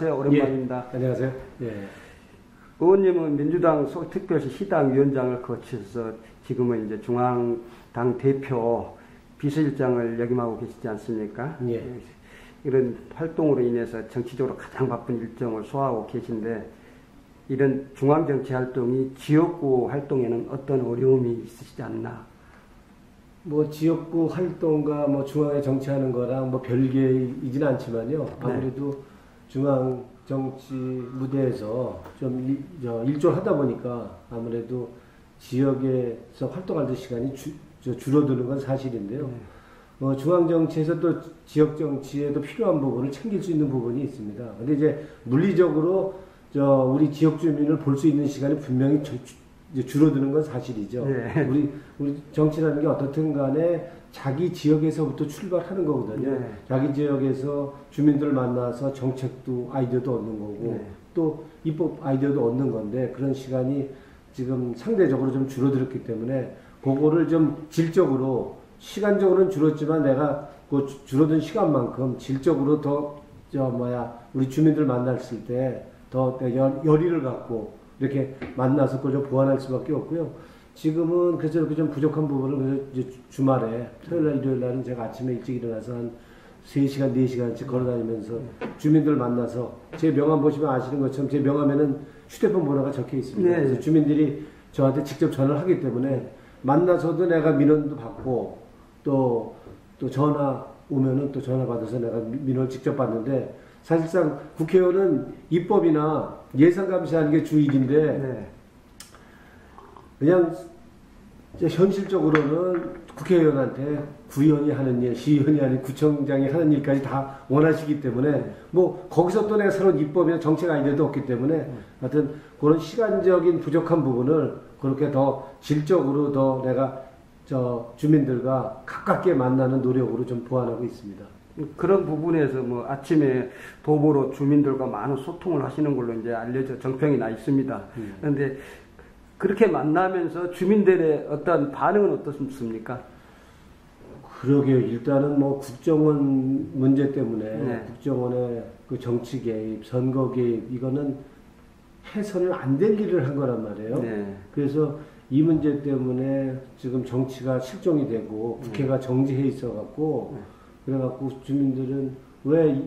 오랜만입니다. 예, 안녕하세요. 예. 의원님은 민주당 특별시 시당위원장을 거쳐서 지금은 이제 중앙당 대표 비서실장을 역임하고 계시지 않습니까? 예. 이런 활동으로 인해서 정치적으로 가장 바쁜 일정을 소화하고 계신데 이런 중앙정치 활동이 지역구 활동에는 어떤 어려움이 있으시지 않나? 뭐 지역구 활동과 뭐 중앙에 정치하는 거랑 뭐 별개이지는 않지만요. 아무래도 중앙 정치 무대에서 좀 일조하다 보니까 아무래도 지역에서 활동할 때 시간이 줄어드는 건 사실인데요. 중앙 정치에서 또 지역 정치에도 필요한 부분을 챙길 수 있는 부분이 있습니다. 근데 이제 물리적으로 우리 지역 주민을 볼 수 있는 시간이 분명히 줄어드는 건 사실이죠. 네. 우리 정치라는 게 어떻든 간에 자기 지역에서부터 출발하는 거거든요. 네. 자기 지역에서 주민들을 만나서 정책도 아이디어도 얻는 거고 네. 또 입법 아이디어도 얻는 건데 그런 시간이 지금 상대적으로 좀 줄어들었기 때문에 그거를 좀 질적으로 시간적으로는 줄었지만 내가 그 줄어든 시간만큼 질적으로 더 우리 주민들 만났을 때 더 열의를 갖고 이렇게 만나서 그걸 좀 보완할 수밖에 없고요. 지금은 그래서 이렇게 좀 부족한 부분을 그래서 이제 주말에 토요일날 일요일날은 제가 아침에 일찍 일어나서 한 3시간 4시간씩 걸어다니면서 주민들 만나서 제 명함 보시면 아시는 것처럼 제 명함에는 휴대폰 번호가 적혀 있습니다. 네. 그래서 주민들이 저한테 직접 전화를 하기 때문에 만나서도 내가 민원도 받고 또 전화 오면은 또 전화 받아서 내가 민원을 직접 받는데 사실상 국회의원은 입법이나 예산 감시하는 게 주 일인데 네. 그냥 현실적으로는 국회의원한테 구의원이 하는 일, 시의원이 하는 구청장이 하는 일까지 다 원하시기 때문에 뭐 거기서 또 내가 새로운 입법이나 정책 아이디어도 없기 때문에 하여튼 그런 시간적인 부족한 부분을 그렇게 더 질적으로 더 내가 주민들과 가깝게 만나는 노력으로 좀 보완하고 있습니다. 그런 부분에서 뭐 아침에 도보로 주민들과 많은 소통을 하시는 걸로 이제 알려져 정평이 나 있습니다. 그런데 그렇게 만나면서 주민들의 어떤 반응은 어떻습니까? 그러게요. 일단은 뭐 국정원 문제 때문에 네. 국정원의 그 정치 개입, 선거 개입 이거는 해서는 안 될 일을 한 거란 말이에요. 네. 그래서 이 문제 때문에 지금 정치가 실종이 되고 국회가 정지해 있어갖고 그래갖고 주민들은 왜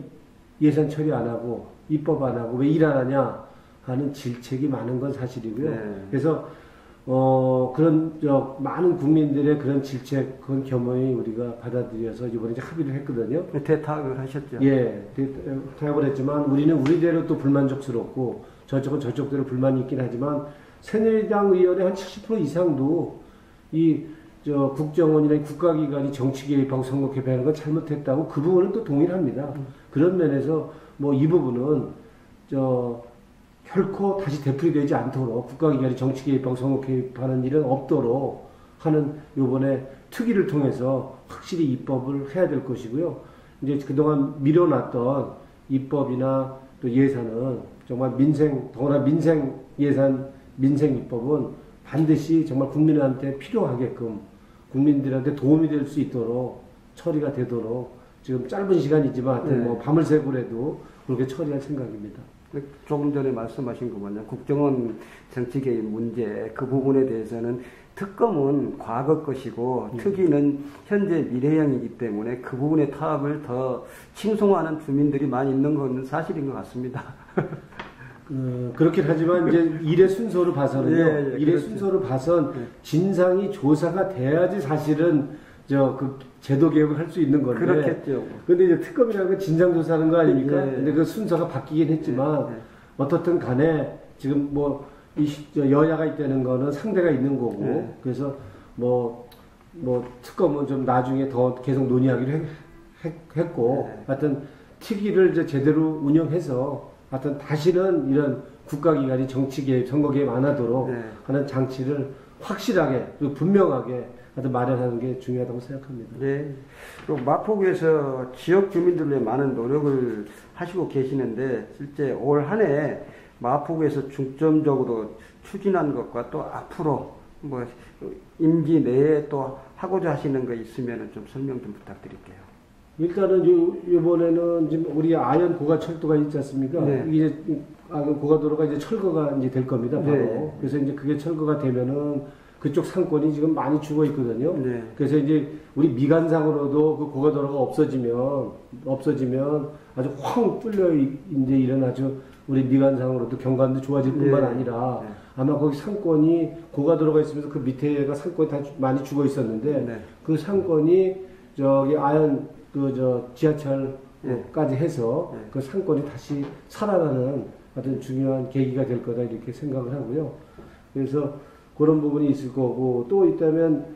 예산 처리 안 하고 입법 안 하고 왜 일 안 하냐 하는 질책이 많은 건 사실이고요. 네. 그래서 그런 많은 국민들의 그런 질책, 그런 겸허히 우리가 받아들여서 이번에 이제 합의를 했거든요. 대타협을 하셨죠. 예, 타협을 했지만 우리는 우리대로 또 불만족스럽고 저쪽은 저쪽대로 불만이 있긴 하지만 새누리당 의원의 한 70% 이상도 이 국정원이나 국가기관이 정치 개입하고 선거 개입하는 건 잘못했다고 그 부분은 또 동의합니다. 그런 면에서 뭐 이 부분은 결코 다시 되풀이되지 않도록 국가기관이 정치 개입하고 선거 개입하는 일은 없도록 하는 요번에 특위를 통해서 확실히 입법을 해야 될 것이고요. 이제 그동안 미뤄놨던 입법이나 또 예산은 정말 더구나 민생 예산, 민생 입법은 반드시 정말 국민한테 필요하게끔 국민들한테 도움이 될 수 있도록 처리가 되도록 지금 짧은 시간이지만 하여튼 뭐 밤을 새고라도 그렇게 처리할 생각입니다. 조금 전에 말씀하신 거 뭐냐 국정원 정치 개입 문제 그 부분에 대해서는 특검은 과거 것이고 특위는 현재 미래형이기 때문에 그 부분의 타협을 더 칭송하는 주민들이 많이 있는 건 사실인 것 같습니다. 그렇긴 하지만 이제 일의 순서를 봐서는요. 일의 그렇죠. 순서를 봐선 진상이 조사가 돼야지 사실은 그 제도 개혁을 할 수 있는 건데. 그렇겠죠. 근데 이제 특검이라는 건 진상 조사하는 거 아닙니까? 예. 근데 그 순서가 바뀌긴 했지만 어떻든 간에 지금 뭐 여야가 있다는 거는 상대가 있는 거고 그래서 뭐 특검은 좀 나중에 더 계속 논의하기로 했고 하여튼 특위를 이제 제대로 운영해서 하여튼 다시는 이런 국가기관이 정치 개입, 선거 개입 안 하도록 하는 장치를 확실하게 그리고 분명하게 하여튼 마련하는 게 중요하다고 생각합니다. 네. 그리고 마포구에서 지역 주민들의 많은 노력을 하시고 계시는데 실제 올 한 해 마포구에서 중점적으로 추진한 것과 또 앞으로 뭐 임기 내에 또 하고자 하시는 거 있으면 좀 설명 좀 부탁드릴게요. 일단은 이번에는 지금 우리 아연 고가철도가 있지 않습니까? 네. 이게 고가도로가 이제 철거가 이제 될 겁니다. 바로. 네. 그래서 이제 그게 철거가 되면은 그쪽 상권이 지금 많이 죽어 있거든요. 네. 그래서 이제 우리 미관상으로도 그 고가도로가 없어지면 아주 확 뚫려 이제 이런 아주 우리 미관상으로도 경관도 좋아질 뿐만 네. 아니라 네. 아마 거기 상권이 고가도로가 있으면서 그 밑에가 상권이 다 많이 죽어 있었는데 네. 그 상권이 저기 아연 지하철까지 해서 네. 그 상권이 다시 살아나는 어떤 중요한 계기가 될 거다 이렇게 생각을 하고요. 그래서 그런 부분이 있을 거고 또 있다면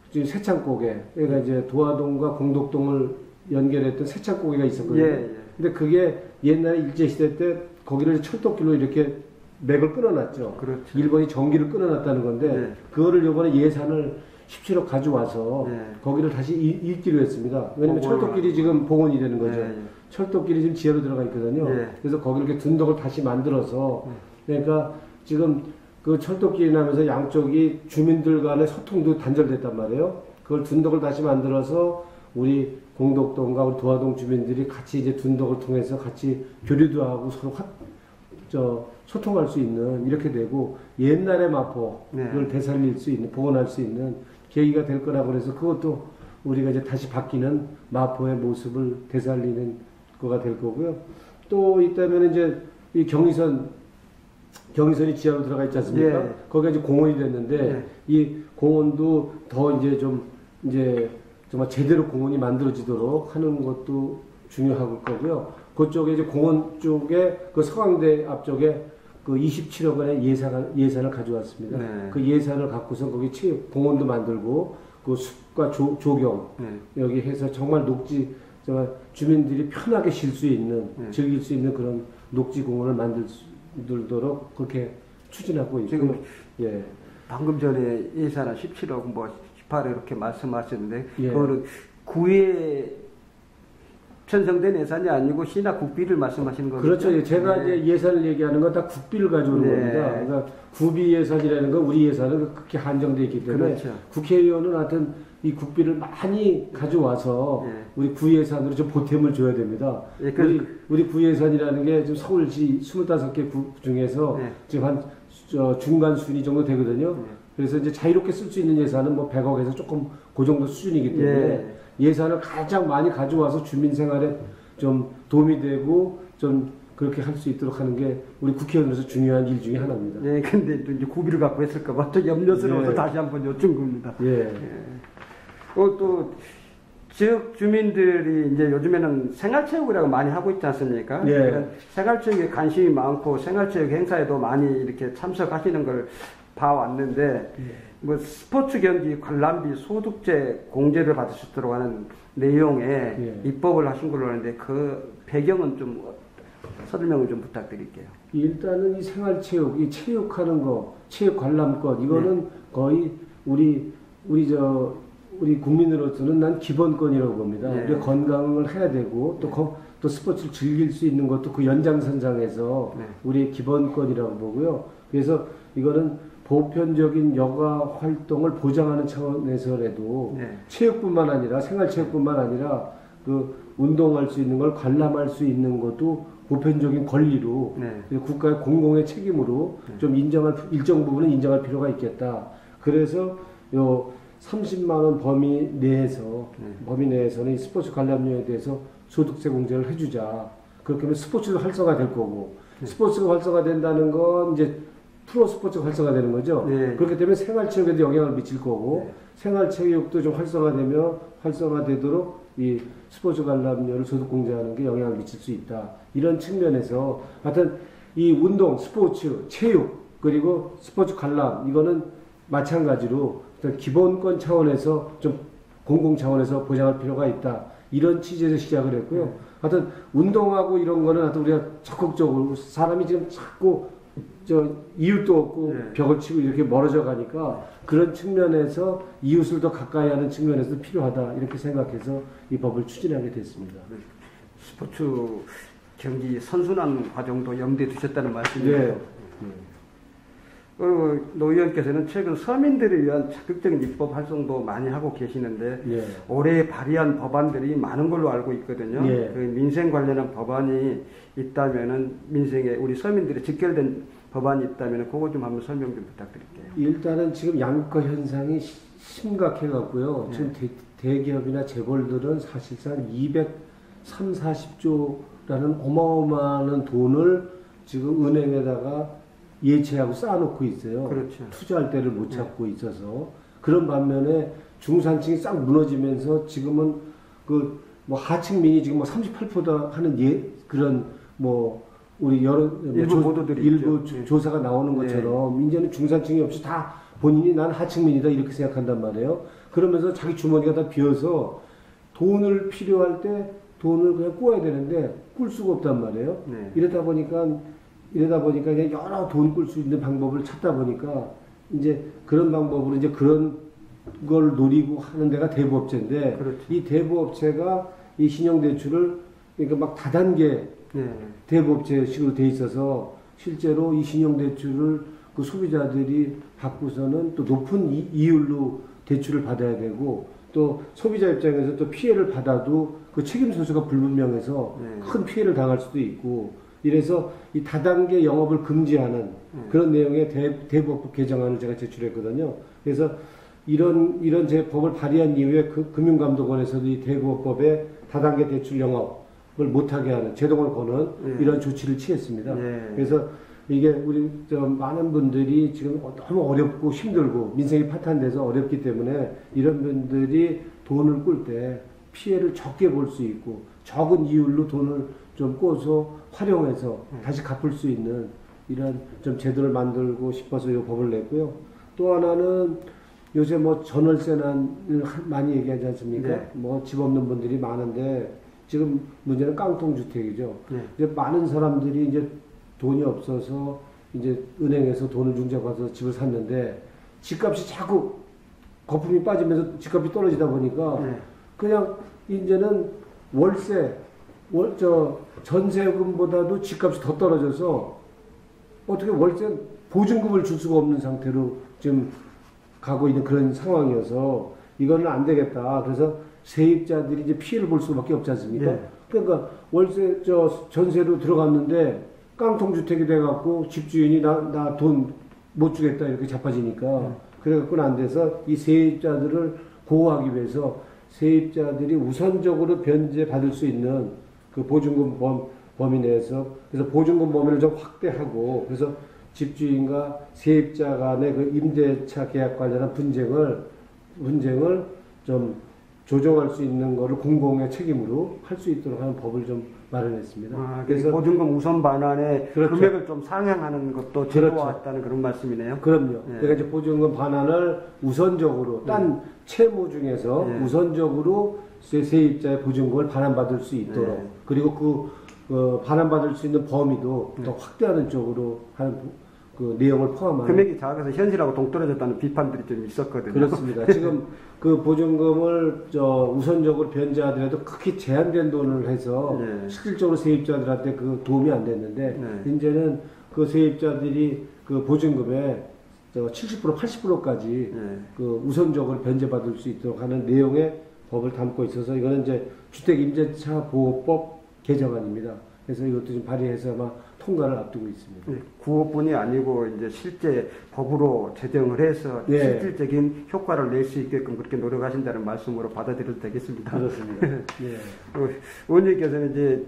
지금 세창고개 그러니까 이제 도화동과 공덕동을 연결했던 세창고개가 있었거든요. 예. 근데 그게 옛날에 일제시대 때 거기를 철도길로 이렇게 맥을 끊어놨죠. 그렇죠. 일본이 전기를 끊어놨다는 건데 네. 그거를 이번에 예산을 17억 가져와서 네. 거기를 다시 읽기로 했습니다. 왜냐면 복원을 철도길이 지금 복원이 되는 거죠. 네. 철도길이 지금 지하로 들어가 있거든요. 네. 그래서 거기를 이렇게 둔덕을 다시 만들어서 그러니까 지금 그 철도길이 나면서 양쪽이 주민들 간의 소통도 단절됐단 말이에요. 그걸 둔덕을 다시 만들어서 우리 공덕동과 우리 도화동 주민들이 같이 이제 둔덕을 통해서 같이 교류도 하고 서로 소통할 수 있는 이렇게 되고 옛날의 마포를 되살릴 수 있는 복원할 수 있는 계기가 될 거라고 그래서 그것도 우리가 이제 다시 바뀌는 마포의 모습을 되살리는 거가 될 거고요. 또 있다면 이제 이 경의선이 지하로 들어가 있지 않습니까? 예. 거기가 이제 공원이 됐는데 예. 이 공원도 더 이제 좀 이제 정말 제대로 공원이 만들어지도록 하는 것도 중요할 거고요. 그쪽에 이제 공원 쪽에 그 서강대 앞쪽에 그 27억 원의 예산을 가져왔습니다. 네. 그 예산을 갖고서 거기 공원도 만들고 그 숲과 조경 여기 해서 정말 녹지 정말 주민들이 편하게 쉴 수 있는 즐길 수 있는 그런 녹지 공원을 만들도록 그렇게 추진하고 있고 지금 예. 방금 전에 예산은 17억 뭐 18억 이렇게 말씀하셨는데 예. 그거는 구에 편성된 예산이 아니고 시나 국비를 말씀하시는 거죠? 그렇죠. 제가 네. 이제 예산을 얘기하는 건 다 국비를 가져오는 네. 겁니다. 그러니까 구비 예산이라는 건 우리 예산은 그렇게 한정되어 있기 때문에 그렇죠. 국회의원은 하여튼 이 국비를 많이 가져와서 네. 우리 구예산으로 좀 보탬을 줘야 됩니다. 네, 우리 구예산이라는 게 지금 서울시 25개 구 중에서 네. 지금 한 중간 순위 정도 되거든요. 네. 그래서 이제 자유롭게 쓸 수 있는 예산은 뭐 100억에서 조금 그 정도 수준이기 때문에 예산을 가장 많이 가져와서 주민 생활에 좀 도움이 되고 좀 그렇게 할 수 있도록 하는 게 우리 국회의원으로서 중요한 일 중에 하나입니다. 네, 근데 또 이제 구비를 갖고 했을까봐 또 염려스러워서 예. 다시 한번 여쭌 겁니다. 예. 또 지역 주민들이 이제 요즘에는 생활체육이라고 많이 하고 있지 않습니까? 예. 그러니까 생활체육에 관심이 많고 생활체육 행사에도 많이 이렇게 참석하시는 걸 봐왔는데 뭐 스포츠 경기 관람비 소득세 공제를 받을 수 있도록 하는 내용에 입법을 하신 걸로 아는데 그 배경은 좀 설명을 좀 부탁드릴게요. 일단은 이 생활체육, 이 체육하는 거, 체육 관람권 이거는 거의 우리 국민으로서는 난 기본권이라고 봅니다. 우리가 건강을 해야 되고 또 스포츠를 즐길 수 있는 것도 그 연장선상에서 우리의 기본권이라고 보고요. 그래서 이거는 보편적인 여가 활동을 보장하는 차원에서라도 체육뿐만 아니라 생활체육뿐만 아니라 그 운동할 수 있는 걸 관람할 수 있는 것도 보편적인 권리로 국가의 공공의 책임으로 좀 일정 부분은 인정할 필요가 있겠다. 그래서 요 30만 원 범위 내에서는 이 스포츠 관람료에 대해서 소득세 공제를 해주자. 그렇게 하면 스포츠도 활성화될 거고 스포츠가 활성화된다는 건 이제 프로 스포츠가 활성화되는 거죠. 그렇기 때문에 생활체육에도 영향을 미칠 거고 생활체육도 좀 활성화되도록 이 스포츠 관람료를 소득 공제하는 게 영향을 미칠 수 있다. 이런 측면에서 하여튼 이 운동, 스포츠, 체육 그리고 스포츠 관람 이거는 마찬가지로 기본권 차원에서 좀 공공 차원에서 보장할 필요가 있다. 이런 취지에서 시작을 했고요. 하여튼 운동하고 이런 거는 하여튼 우리가 적극적으로 사람이 지금 자꾸 이웃도 없고 벽을 치고 이렇게 멀어져 가니까 그런 측면에서 이웃을 더 가까이 하는 측면에서 필요하다. 이렇게 생각해서 이 법을 추진하게 됐습니다. 스포츠 경기 선순환 과정도 염두에 두셨다는 말씀이에요. 그리고 노 의원께서는 최근 서민들을 위한 적극적인 입법 활동도 많이 하고 계시는데 예. 올해 발의한 법안들이 많은 걸로 알고 있거든요. 예. 그 민생 관련한 법안이 있다면은 민생에 우리 서민들이 직결된 법안이 있다면 그거 좀 한번 설명 좀 부탁드릴게요. 일단은 지금 양극화 현상이 심각해 갖고요. 네. 지금 대기업이나 재벌들은 사실상 230~40조라는 어마어마한 돈을 지금 은행에다가 예치하고 쌓아놓고 있어요. 그렇죠. 투자할 때를 못 찾고 있어서 그런 반면에 중산층이 싹 무너지면서 지금은 그 뭐 하층민이 지금 뭐 38%다 하는 그런 뭐 우리 여러 일부 보도들이 일부 있죠. 조사가 나오는 것처럼 이제는 중산층이 없이 다 본인이 난 하층민이다 이렇게 생각한단 말이에요. 그러면서 자기 주머니가 다 비어서 돈을 필요할 때 돈을 그냥 꼬아야 되는데 꿀 수가 없단 말이에요. 네. 이러다 보니까 그냥 여러 돈 꿀 수 있는 방법을 찾다 보니까 이제 그런 방법으로 이제 그런 걸 노리고 하는 데가 대부업체인데 그렇죠. 이 대부업체가 이 신용대출을 그러니까 막 다단계 네. 대부업체식으로 돼 있어서 실제로 이 신용대출을 그 소비자들이 받고서는 또 높은 이율로 대출을 받아야 되고 또 소비자 입장에서 또 피해를 받아도 그 책임 소수가 불분명해서 네. 큰 피해를 당할 수도 있고 이래서 이 다단계 영업을 금지하는 그런 내용의 대부업법 개정안을 제가 제출했거든요. 그래서 이런 제 법을 발의한 이후에 그 금융감독원에서도 이 대부업법에 다단계 대출 영업을 못하게 하는 제동을 거는 이런 조치를 취했습니다. 그래서 이게 우리 많은 분들이 지금 너무 어렵고 힘들고 민생이 파탄돼서 어렵기 때문에 이런 분들이 돈을 꿀 때 피해를 적게 볼 수 있고 적은 이율로 돈을 좀 꿔서 활용해서 다시 갚을 수 있는 이런 좀 제도를 만들고 싶어서 이 법을 냈고요. 또 하나는 요새 뭐 전월세난을 많이 얘기하지 않습니까? 네. 뭐 집 없는 분들이 많은데 지금 문제는 깡통주택이죠. 네. 이제 많은 사람들이 이제 돈이 없어서 이제 은행에서 돈을 융자받아서 집을 샀는데 집값이 자꾸 거품이 빠지면서 집값이 떨어지다 보니까 그냥 이제는 전세금보다도 집값이 더 떨어져서 어떻게 월세 보증금을 줄 수가 없는 상태로 지금 가고 있는 그런 상황이어서 이거는 안 되겠다. 그래서 세입자들이 이제 피해를 볼 수밖에 없지 않습니까? 그러니까 전세로 들어갔는데 깡통주택이 돼갖고 집주인이 나 돈 못 주겠다 이렇게 자빠지니까 그래갖고는 안 돼서 이 세입자들을 보호하기 위해서 세입자들이 우선적으로 변제받을 수 있는 그 보증금 범위 내에서 그래서 보증금 범위를 좀 확대하고 그래서 집주인과 세입자 간의 그 임대차 계약 관련한 분쟁을 좀 조정할 수 있는 거를 공공의 책임으로 할 수 있도록 하는 법을 좀 마련했습니다. 그래서 보증금 우선 반환에 그렇죠. 금액을 좀 상향하는 것도 제도화했다는 그런 말씀이네요. 그럼요. 그러니까 이제 보증금 반환을 우선적으로 딴 채무 중에서 우선적으로 세입자의 보증금을 반환받을 수 있도록 그리고 그 반환받을 수 있는 범위도 더 확대하는 쪽으로 하는 그 내용을 포함한 금액이 작아서 현실하고 동떨어졌다는 비판들이 좀 있었거든요. 그렇습니다. 지금 그 보증금을 우선적으로 변제하더라도 극히 제한된 돈을 해서 실질적으로 세입자들한테 그 도움이 안 됐는데 이제는 그 세입자들이 그 보증금의 70% 80%까지 그 우선적으로 변제받을 수 있도록 하는 내용의 법을 담고 있어서 이거는 이제 주택임대차 보호법 개정안입니다. 그래서 이것도 좀 발의해서 아마 통과를 앞두고 있습니다. 구호뿐이 아니고 이제 실제 법으로 제정을 해서 실질적인 효과를 낼 수 있게끔 그렇게 노력하신다는 말씀으로 받아들여도 되겠습니다. 그렇습니다. 의원님께서는 이제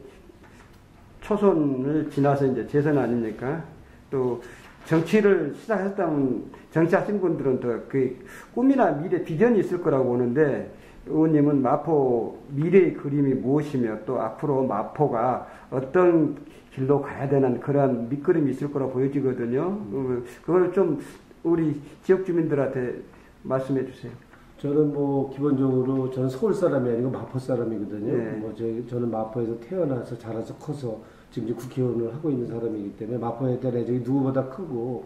초선을 지나서 이제 재선 아닙니까? 또 정치를 시작했다면 정치하신 분들은 더 그 꿈이나 미래 비전이 있을 거라고 보는데 의원님은 마포 미래의 그림이 무엇이며 또 앞으로 마포가 어떤 길로 가야 되는 그런 밑그림이 있을 거라고 보여지거든요. 그걸 좀 우리 지역 주민들한테 말씀해 주세요. 저는 뭐 기본적으로 저는 서울 사람이 아니고 마포 사람이거든요. 저는 마포에서 태어나서 자라서 커서 지금 이제 국회의원을 하고 있는 사람이기 때문에 마포에 대한 애정이 누구보다 크고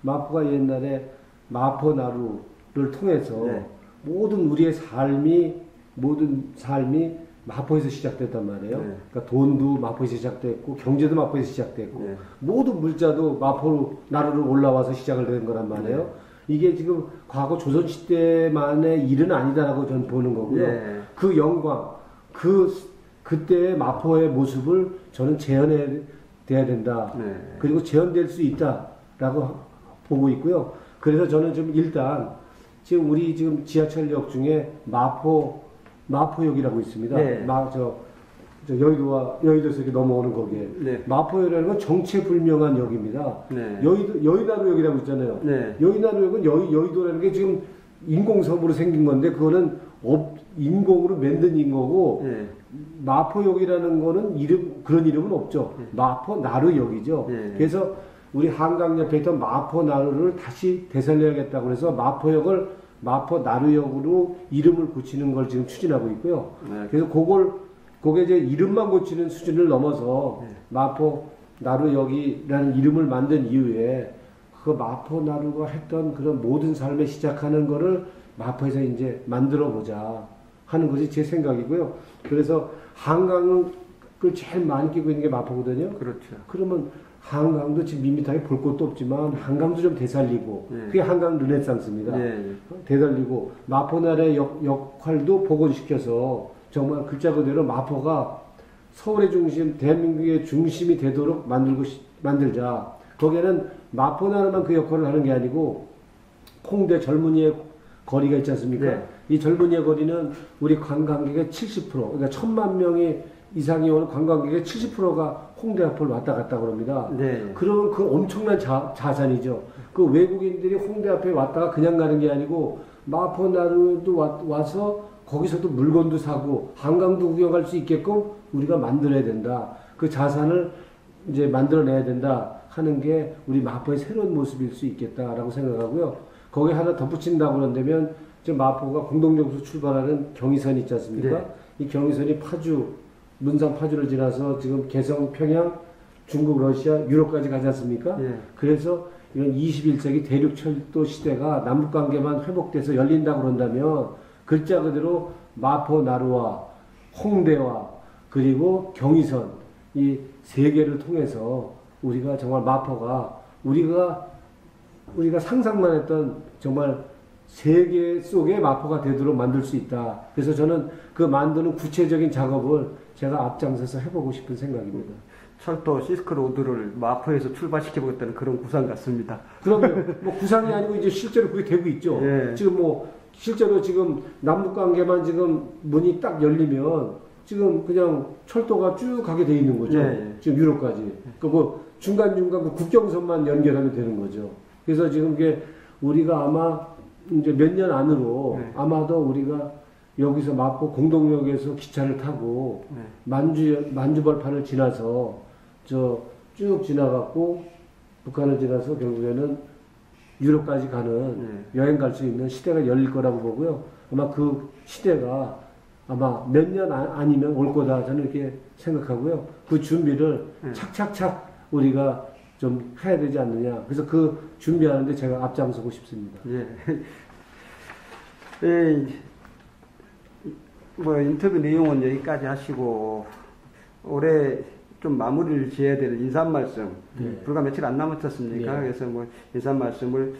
마포가 옛날에 마포나루를 통해서 모든 삶이 마포에서 시작됐단 말이에요. 네. 그러니까 돈도 마포에서 시작됐고 경제도 마포에서 시작됐고 네. 모든 물자도 마포 나루로 올라와서 시작을 된 거란 말이에요. 네. 이게 지금 과거 조선시대만의 일은 아니다라고 저는 보는 거고요. 네. 그 영광, 그때의 마포의 모습을 저는 재현해야 된다. 네. 그리고 재현될 수 있다라고 보고 있고요. 그래서 저는 좀 일단 지금 우리 지금 지하철역 중에 마포역이라고 있습니다. 네. 여의도에서 이렇게 넘어오는 거기에. 네. 마포역이라는 건 정체불명한 역입니다. 네. 여의나루역이라고 있잖아요. 네. 여의나루역은 여의도라는 게 지금 인공섬으로 생긴 건데 그거는 인공으로 만든 거고 네. 마포역이라는 거는 그런 이름은 없죠. 네. 마포나루역이죠. 네. 그래서 우리 한강 옆에 있던 마포나루를 다시 되살려야겠다고 그래서 마포역을 마포나루역으로 이름을 고치는 걸 지금 추진하고 있고요. 네. 그래서 그게 이제 이름만 고치는 수준을 넘어서 네. 마포나루역이라는 이름을 만든 이후에 그 마포나루가 했던 그런 모든 삶에 시작하는 거를 마포에서 이제 만들어 보자 하는 것이 제 생각이고요. 그래서 한강을 제일 많이 끼고 있는 게 마포거든요. 그렇죠. 그러면 한강도 지금 밋밋하게 볼 것도 없지만 한강도 좀 되살리고 네. 그게 한강 르네상스입니다. 네. 되살리고 마포나라의 역할도 복원시켜서 정말 글자 그대로 마포가 서울의 중심, 대한민국의 중심이 되도록 만들자. 거기에는 마포나라만 그 역할을 하는 게 아니고 홍대 젊은이의 거리가 있지 않습니까? 네. 이 젊은이의 거리는 우리 관광객의 70%, 그러니까 1,000만 명이 이상이 오는 관광객의 70%가 홍대 앞을 왔다 갔다 그럽니다. 네. 그러면 그 엄청난 자산이죠. 그 외국인들이 홍대 앞에 왔다가 그냥 가는 게 아니고 마포나루도 와서 거기서도 물건도 사고 한강도 구경할 수 있게끔 우리가 만들어야 된다. 그 자산을 이제 만들어내야 된다 하는 게 우리 마포의 새로운 모습일 수 있겠다라고 생각하고요. 거기에 하나 덧붙인다고 그런다면 지금 마포가 공동정수 출발하는 경의선이 있지 않습니까? 네. 이 경의선이 문산 파주를 지나서 지금 개성, 평양, 중국, 러시아, 유럽까지 가지 않습니까? 네. 그래서 이런 21세기 대륙철도 시대가 남북관계만 회복돼서 열린다고 그런다면 글자 그대로 마포나루와 홍대와 그리고 경의선 이 세 개를 통해서 우리가 정말 마포가 우리가 상상만 했던 정말 세계 속의 마포가 되도록 만들 수 있다. 그래서 저는 그 만드는 구체적인 작업을 제가 앞장서서 해보고 싶은 생각입니다. 철도 시스크로드를 마포에서 출발시켜보겠다는 그런 구상 같습니다. 그러면 뭐 구상이 아니고 이제 실제로 그게 되고 있죠. 예. 지금 실제로 지금 남북 관계만 지금 문이 딱 열리면 지금 그냥 철도가 쭉 가게 돼 있는 거죠. 예. 지금 유럽까지. 그 중간중간 그 국경선만 연결하면 되는 거죠. 그래서 지금 이게 우리가 아마 이제 몇 년 안으로 네. 아마도 우리가 여기서 마포 공동역에서 기차를 타고 네. 만주벌판을 지나서 쭉 지나갖고 북한을 지나서 결국에는 유럽까지 가는 여행 갈 수 있는 시대가 열릴 거라고 보고요. 아마 그 시대가 아마 몇 년 아니면 올 거다 저는 이렇게 생각하고요. 그 준비를 착착착 우리가 좀 해야 되지 않느냐. 그래서 그 준비하는데 제가 앞장서고 싶습니다. 예. 예, 뭐 인터뷰 내용은 여기까지 하시고 올해 좀 마무리를 지어야 될 인사 말씀 불과 며칠 안 남았었습니까? 네. 그래서 뭐 인사 말씀을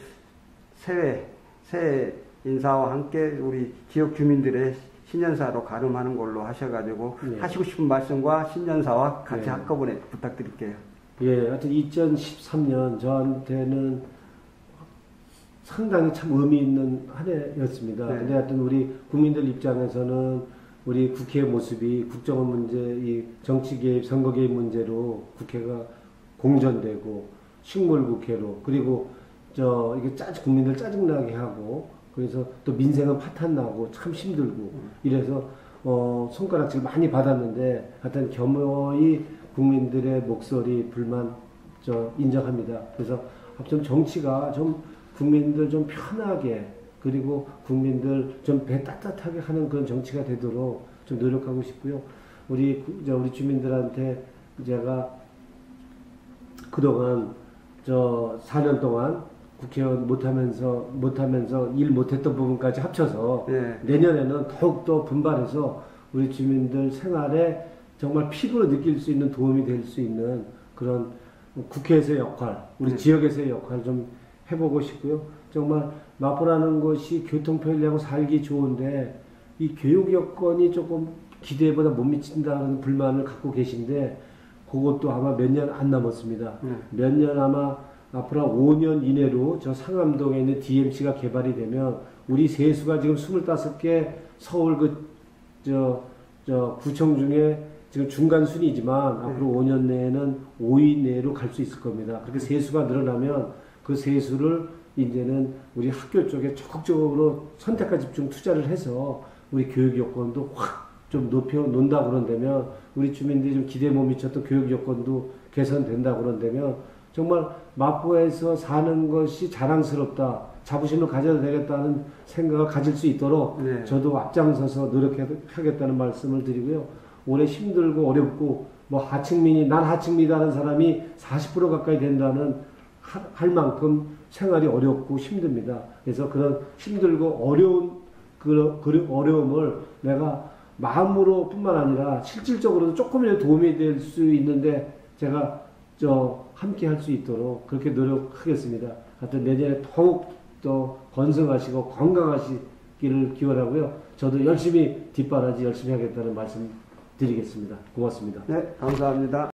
새해 인사와 함께 우리 지역 주민들의 신년사로 가름하는 걸로 하셔가지고 하시고 싶은 말씀과 신년사와 같이 한꺼번에 부탁드릴게요. 예, 하여튼 2013년 저한테는 상당히 참 의미 있는 한 해였습니다. 네. 근데 하여튼 우리 국민들 입장에서는 우리 국회의 모습이 국정원 문제, 이 정치 개입, 선거 개입 문제로 국회가 공전되고 식물 국회로 그리고 이게 국민들 짜증나게 하고 그래서 또 민생은 파탄나고 참 힘들고 이래서 손가락질 많이 받았는데 하여튼 겸허히 국민들의 목소리 불만 인정합니다. 그래서 좀 정치가 좀 국민들 좀 편하게 그리고 국민들 좀 배 따뜻하게 하는 그런 정치가 되도록 좀 노력하고 싶고요. 우리 주민들한테 제가 그동안 4년 동안 국회의원 못하면서 일 못했던 부분까지 합쳐서 내년에는 더욱더 분발해서 우리 주민들 생활에 정말 피부로 느낄 수 있는 도움이 될 수 있는 그런 국회에서의 역할, 우리 지역에서의 역할을 좀 해보고 싶고요. 정말 마포라는 것이 교통 편리하고 살기 좋은데 이 교육 여건이 조금 기대보다 못 미친다는 불만을 갖고 계신데 그것도 아마 몇 년 안 남았습니다. 몇 년 아마 앞으로 5년 이내로 저 상암동에 있는 DMC가 개발이 되면 우리 세수가 지금 25개 서울 구청 중에 지금 중간 순위지만 앞으로 5년 내에는 5위 내로 갈 수 있을 겁니다. 그렇게 세수가 늘어나면 그 세수를 이제는 우리 학교 쪽에 적극적으로 선택과 집중 투자를 해서 우리 교육 여건도 확 좀 높여 놓는다 그런다면 우리 주민들이 좀 기대 못 미쳤던 교육 여건도 개선된다 그런다면 정말 마포에서 사는 것이 자랑스럽다, 자부심을 가져야 되겠다는 생각을 가질 수 있도록 네. 저도 앞장서서 노력하겠다는 말씀을 드리고요. 올해 힘들고 어렵고 뭐 하층민이 난 하층민이다 하는 사람이 40% 가까이 된다는 할 만큼 생활이 어렵고 힘듭니다. 그래서 그런 힘들고 어려운 그 어려움을 내가 마음으로 뿐만 아니라 실질적으로도 조금이라도 도움이 될 수 있는데 제가 함께 할 수 있도록 그렇게 노력하겠습니다. 하여튼 내년에 더욱 더 건승하시고 건강하시기를 기원하고요. 저도 열심히 뒷바라지 열심히 하겠다는 말씀 드리겠습니다. 고맙습니다. 네, 감사합니다.